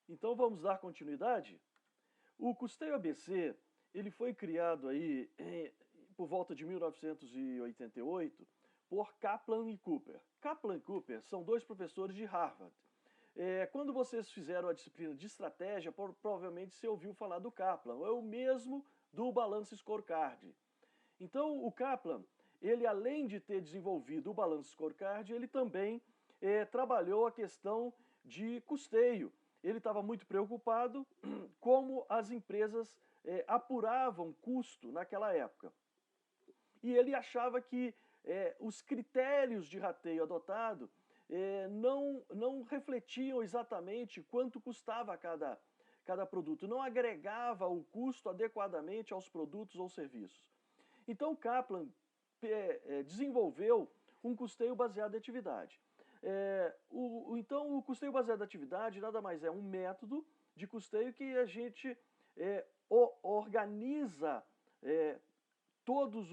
Então vamos dar continuidade? O custeio ABC, ele foi criado aí por volta de 1988 por Kaplan e Cooper. Kaplan e Cooper são dois professores de Harvard. Quando vocês fizeram a disciplina de estratégia, provavelmente você ouviu falar do Kaplan, é o mesmo do Balance Scorecard. Então o Kaplan, ele além de ter desenvolvido o Balance Scorecard, ele também trabalhou a questão de custeio. Ele estava muito preocupado como as empresas apuravam custo naquela época. E ele achava que os critérios de rateio adotado não refletiam exatamente quanto custava cada produto, não agregava o custo adequadamente aos produtos ou serviços. Então Kaplan desenvolveu um custeio baseado em atividade. Então o custeio baseado em atividade nada mais é um método de custeio que a gente organiza todos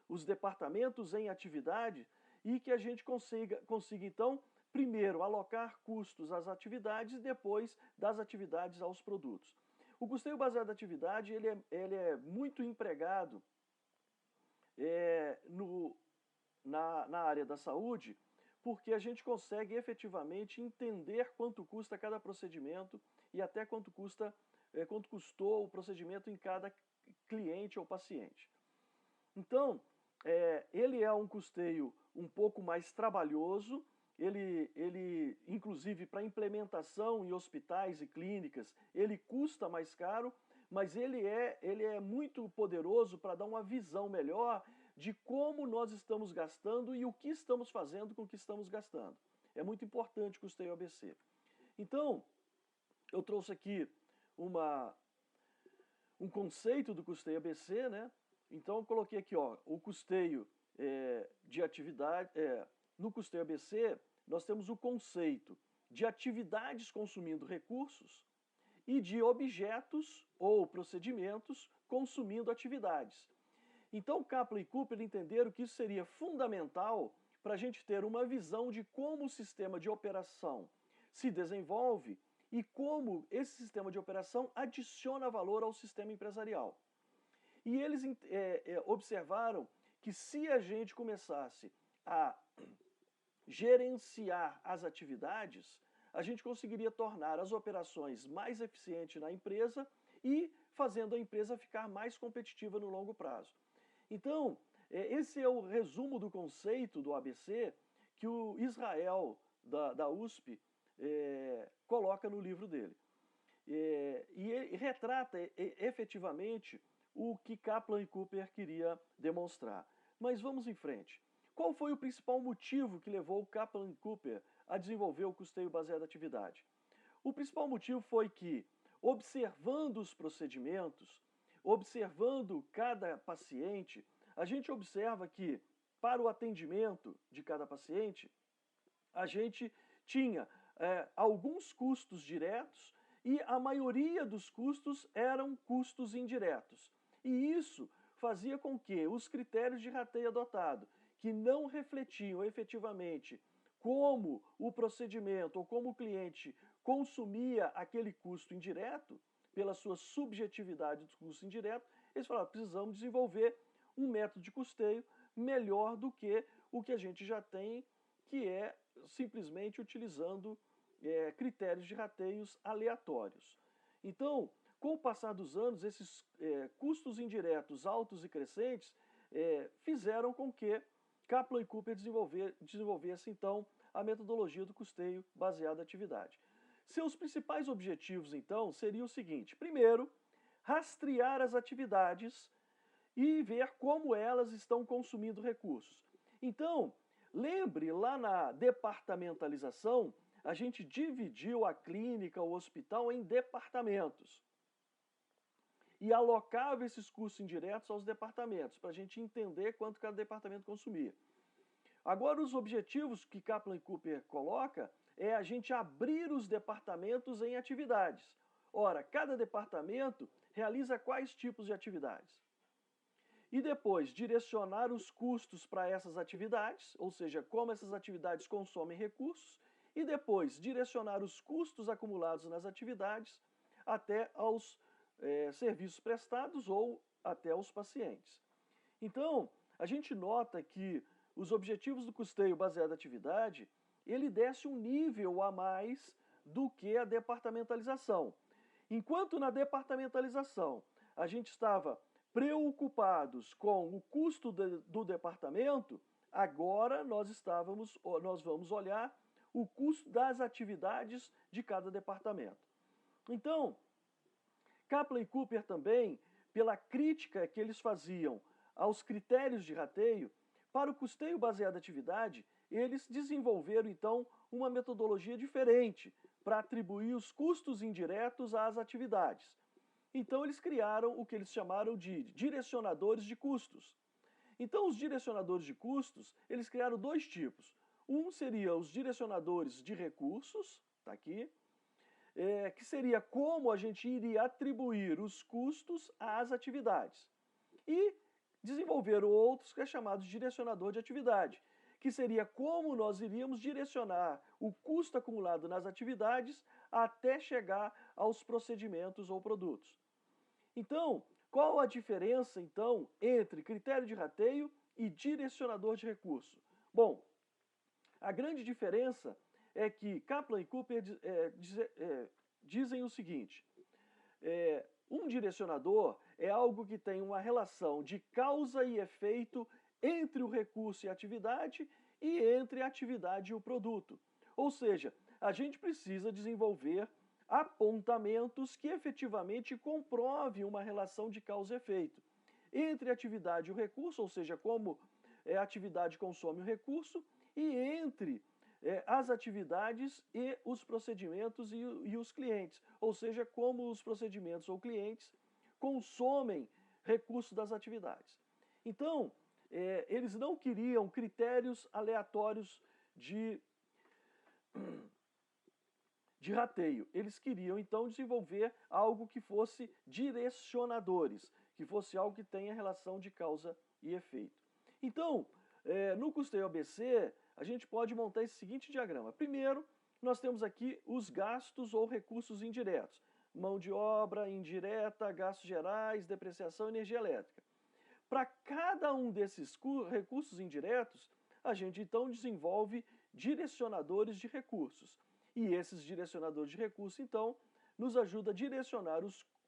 os departamentos em atividade e que a gente consiga então, primeiro, alocar custos às atividades e depois das atividades aos produtos. O custeio baseado em atividade ele é muito empregado na área da saúde, porque a gente consegue efetivamente entender quanto custa cada procedimento e até quanto custou o procedimento em cada cliente ou paciente. Então, ele é um custeio um pouco mais trabalhoso, ele inclusive para implementação em hospitais e clínicas, ele custa mais caro, mas ele é muito poderoso para dar uma visão melhor de como nós estamos gastando e o que estamos fazendo com o que estamos gastando. É muito importante o custeio ABC. Então, eu trouxe aqui um conceito do custeio ABC, né? Então eu coloquei aqui, ó, o custeio de atividade. No custeio ABC, nós temos o conceito de atividades consumindo recursos e de objetos ou procedimentos consumindo atividades. Então Kaplan e Cooper entenderam que isso seria fundamental para a gente ter uma visão de como o sistema de operação se desenvolve e como esse sistema de operação adiciona valor ao sistema empresarial. E eles observaram que se a gente começasse a gerenciar as atividades, a gente conseguiria tornar as operações mais eficientes na empresa e fazendo a empresa ficar mais competitiva no longo prazo. Então, esse é o resumo do conceito do ABC que o Israel, da USP, coloca no livro dele. E ele retrata efetivamente o que Kaplan e Cooper queria demonstrar. Mas vamos em frente. Qual foi o principal motivo que levou Kaplan e Cooper a desenvolver o custeio baseado em atividade? O principal motivo foi que, observando os procedimentos, observando cada paciente, a gente observa que, para o atendimento de cada paciente, a gente tinha alguns custos diretos e a maioria dos custos eram custos indiretos. E isso fazia com que os critérios de rateio adotado, que não refletiam efetivamente como o procedimento ou como o cliente consumia aquele custo indireto, pela sua subjetividade do custo indireto, eles falaram, precisamos desenvolver um método de custeio melhor do que o que a gente já tem, que é simplesmente utilizando critérios de rateios aleatórios. Então, com o passar dos anos, esses custos indiretos altos e crescentes fizeram com que Kaplan e Cooper desenvolvesse, então, a metodologia do custeio baseado em atividade. Seus principais objetivos, então, seriam o seguinte. Primeiro, rastrear as atividades e ver como elas estão consumindo recursos. Então, lembre, lá na departamentalização, a gente dividiu a clínica, o hospital, em departamentos. E alocava esses custos indiretos aos departamentos, para a gente entender quanto cada departamento consumia. Agora, os objetivos que Kaplan e Cooper coloca é a gente abrir os departamentos em atividades. Ora, cada departamento realiza quais tipos de atividades? E depois, direcionar os custos para essas atividades, ou seja, como essas atividades consomem recursos, e depois direcionar os custos acumulados nas atividades até aos serviços prestados ou até aos pacientes. Então, a gente nota que os objetivos do custeio baseado em atividade, ele desce um nível a mais do que a departamentalização. Enquanto na departamentalização a gente estava preocupados com o custo do departamento, agora nós vamos olhar o custo das atividades de cada departamento. Então, Kaplan e Cooper também, pela crítica que eles faziam aos critérios de rateio, para o custeio baseado em atividade, eles desenvolveram então uma metodologia diferente para atribuir os custos indiretos às atividades. Então eles criaram o que eles chamaram de direcionadores de custos. Então os direcionadores de custos, eles criaram dois tipos. Um seria os direcionadores de recursos, está aqui, que seria como a gente iria atribuir os custos às atividades. E desenvolveram outros que é chamado de direcionador de atividade, que seria como nós iríamos direcionar o custo acumulado nas atividades até chegar aos procedimentos ou produtos. Então, qual a diferença, então, entre critério de rateio e direcionador de recurso? Bom, a grande diferença é que Kaplan e Cooper dizem o seguinte, um direcionador é algo que tem uma relação de causa e efeito entre o recurso e a atividade e entre a atividade e o produto. Ou seja, a gente precisa desenvolver apontamentos que efetivamente comprovem uma relação de causa e efeito entre a atividade e o recurso, ou seja, como a atividade consome o recurso, e entre as atividades e os procedimentos e os clientes, ou seja, como os procedimentos ou clientes consomem recursos das atividades. Então, eles não queriam critérios aleatórios de rateio. Eles queriam, então, desenvolver algo que fosse direcionadores, que fosse algo que tenha relação de causa e efeito. Então, no custeio ABC, a gente pode montar esse seguinte diagrama. Primeiro, nós temos aqui os gastos ou recursos indiretos. Mão de obra indireta, gastos gerais, depreciação, energia elétrica. Para cada um desses recursos indiretos, a gente então desenvolve direcionadores de recursos. E esses direcionadores de recursos, então, nos ajudam a direcionar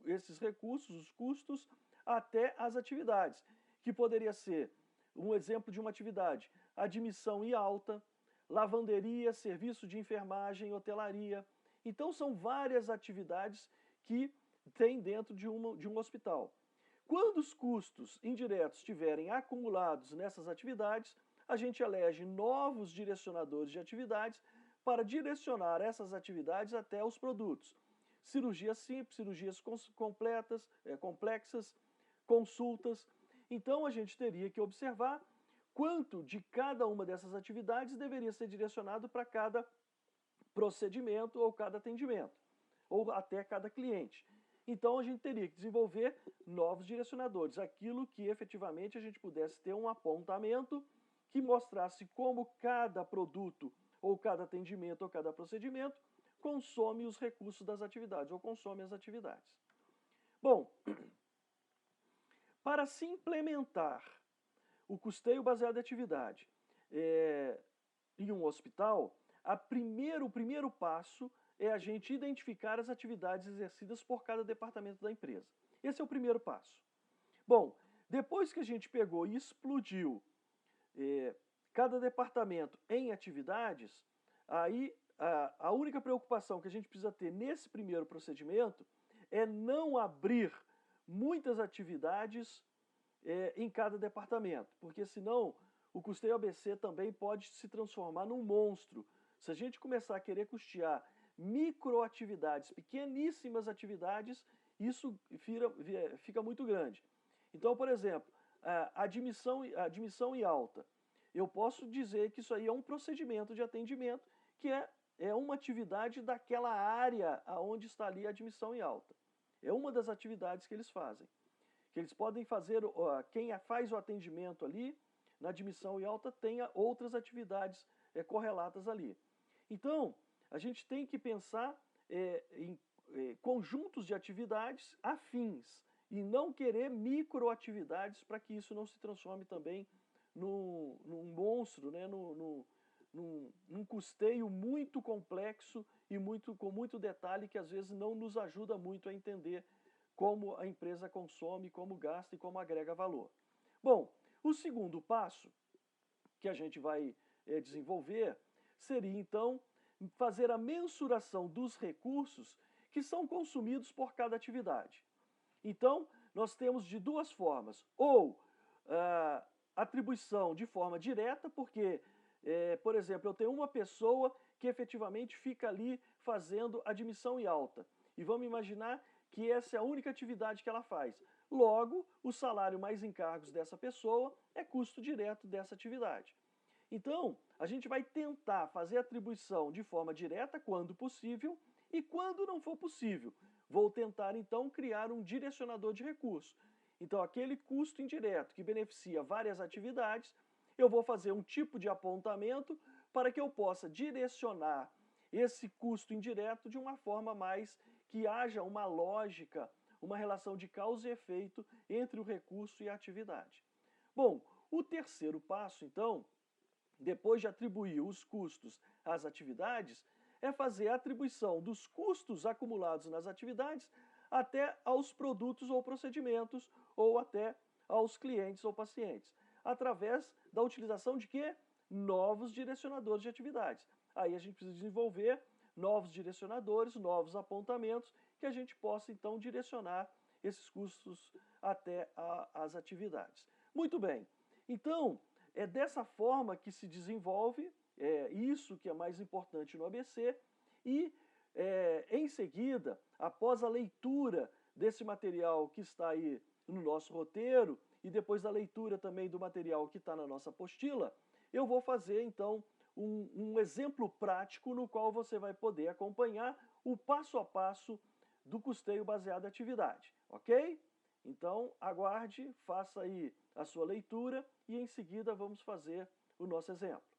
esses recursos, os custos, até as atividades, que poderia ser um exemplo de uma atividade, admissão e alta, lavanderia, serviço de enfermagem, hotelaria. Então são várias atividades que tem dentro de um hospital. Quando os custos indiretos estiverem acumulados nessas atividades, a gente elege novos direcionadores de atividades para direcionar essas atividades até os produtos. Cirurgias simples, cirurgias complexas, consultas. Então a gente teria que observar quanto de cada uma dessas atividades deveria ser direcionado para cada procedimento ou cada atendimento, ou até cada cliente. Então a gente teria que desenvolver novos direcionadores, aquilo que efetivamente a gente pudesse ter um apontamento que mostrasse como cada produto, ou cada atendimento, ou cada procedimento consome os recursos das atividades, ou consome as atividades. Bom, para se implementar o custeio baseado em atividade em um hospital, o primeiro passo é a gente identificar as atividades exercidas por cada departamento da empresa. Esse é o primeiro passo. Bom, depois que a gente pegou e explodiu cada departamento em atividades, aí a única preocupação que a gente precisa ter nesse primeiro procedimento é não abrir muitas atividades em cada departamento, porque senão o custeio ABC também pode se transformar num monstro. Se a gente começar a querer custear microatividades, pequeníssimas atividades, isso fica muito grande. Então, por exemplo, a admissão e alta. Eu posso dizer que isso aí é um procedimento de atendimento que é uma atividade daquela área onde está ali a admissão e alta. É uma das atividades que eles fazem. Que eles podem fazer, quem faz o atendimento ali, na admissão e alta, tenha outras atividades correlatas ali. Então, a gente tem que pensar em conjuntos de atividades afins e não querer microatividades para que isso não se transforme também num monstro, né? Num custeio muito complexo e com muito detalhe que às vezes não nos ajuda muito a entender como a empresa consome, como gasta e como agrega valor. Bom, o segundo passo que a gente vai desenvolver seria então fazer a mensuração dos recursos que são consumidos por cada atividade. Então, nós temos de duas formas, ou atribuição de forma direta, porque, por exemplo, eu tenho uma pessoa que efetivamente fica ali fazendo admissão e alta, e vamos imaginar que essa é a única atividade que ela faz. Logo, o salário mais encargos dessa pessoa é custo direto dessa atividade. Então, a gente vai tentar fazer a atribuição de forma direta quando possível e quando não for possível, vou tentar então criar um direcionador de recursos. Então, aquele custo indireto que beneficia várias atividades, eu vou fazer um tipo de apontamento para que eu possa direcionar esse custo indireto de uma forma mais que haja uma lógica, uma relação de causa e efeito entre o recurso e a atividade. Bom, o terceiro passo, então, depois de atribuir os custos às atividades, é fazer a atribuição dos custos acumulados nas atividades até aos produtos ou procedimentos, ou até aos clientes ou pacientes, através da utilização de quê? Novos direcionadores de atividades. Aí a gente precisa desenvolver novos direcionadores, novos apontamentos, que a gente possa então direcionar esses custos até as atividades. Muito bem, então é dessa forma que se desenvolve isso que é mais importante no ABC e em seguida, após a leitura desse material que está aí no nosso roteiro e depois da leitura também do material que está na nossa apostila, eu vou fazer então um exemplo prático no qual você vai poder acompanhar o passo a passo do custeio baseado em atividade, ok? Então, aguarde, faça aí a sua leitura e em seguida vamos fazer o nosso exemplo.